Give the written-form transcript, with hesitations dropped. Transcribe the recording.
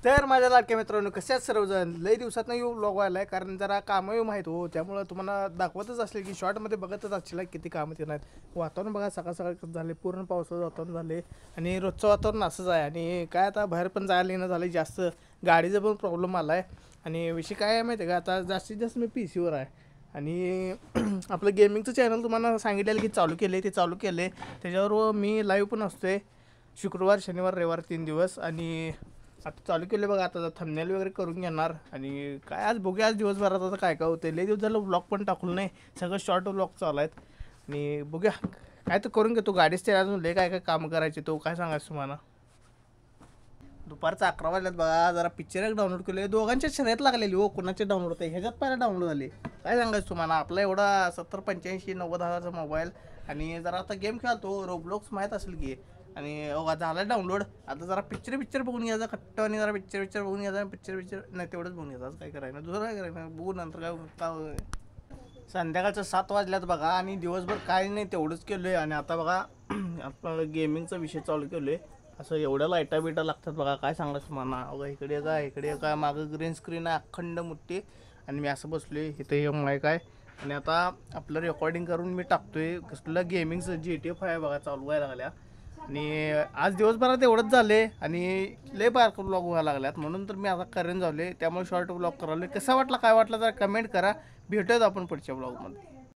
तर माझ्या लाडक्या मित्रांनो, कशाच सर्वजण लई दिवसात येऊ व्लॉग व्हायला आहे, कारण जरा कामं येऊ माहीत हो. त्यामुळं तुम्हाला दाखवतच असेल की शॉर्टमध्ये बघतच असेल किती कामं ते नाहीत. वातावरण बघा, सकाळ सकाळ कसं झाले, पूर्ण पावसाचं वातावरण झाले आणि रोजचं वातावरण असंच आहे. आणि काय आता बाहेर पण जायला येणं झालं जास्त, गाडीचा पण प्रॉब्लेम आला आहे. आणि विषय काय आहे माहिती आहे का, आता जास्तीत जास्त मी PC वर आहे. आणि आपलं गेमिंगचं चॅनल तुम्हाला सांगितलेलं की चालू केलं आहे, ते चालू केलं आहे. त्याच्यावर मी लाईव्ह पण असतोय शुक्रवार, शनिवार, रविवार 3 दिवस. आणि आता चालू केलं बघा. आता थंबनेल वगैरे करून घेणार आणि काय आज बघूया, आज दिवसभरात आता काय काय होते. लई दिवस झालं व्लॉग पण टाकलं नाही, सगळं शॉर्ट व्लॉग चालू आहेत. आणि बघूया काय तर करून घेतो. गाडीच ते अजून लय काय काय काम करायचे, तो काय सांगायचं तुम्हाला. दुपारचं 11 वाजल्यात बघा. जरा पिक्चर एक डाउनलोड केले, दोघांच्या शर्यत लागलेली हो, कोणाचे डाउनलोड होते ह्याच्यात पहिला डाउनलोड झाले. काय सांगायचं तुम्हाला, आपला एवढा 70, 85, 90 हजारचा मोबाईल. आणि जरा आता गेम खेळतो, रोब्लॉक्स माहीत असेल की. आणि झाला डाउनलोड. आता जरा पिक्चर बघून घ्यायचा खट्ट, आणि जरा पिक्चर बघून घ्यायचा. पिक्चर नाही तेवढंच बघून घ्यायचं. काय करायचं, दुसरं काय करायचं, बघू नंतर काय. संध्याकाळचं 7 वाजल्यात बघा. आणि दिवसभर काय नाही, तेवढंच केलं आहे. आणि आता बघा आपलं गेमिंगचा विषय चालू केलो आहे. असं एवढ्या लाईटा बिटा लागतात बघा, काय सांगायचं मला. बघा इकडे काय मागं ग्रीन स्क्रीन आहे अखंड मोठी. आणि मी असं बसलो आहे इथं, हे माहीत आहे. आणि आता आपलं रेकॉर्डिंग करून मी टाकतोय. कसलं गेमिंगचं GTA 5 आहे बघा, चालू व्हायला लागल्या. आणि आज दिवसभरात एवढंच झाले. आणि लय बारकं ब्लॉग व्हायला लागल्यात, म्हणून तर मी आता करेन झाले. त्यामुळे शॉर्ट ब्लॉग करायला कसा वाटला, काय वाटला, जरा कमेंट करा. भेटूयात आपण पुढच्या ब्लॉगमध्ये.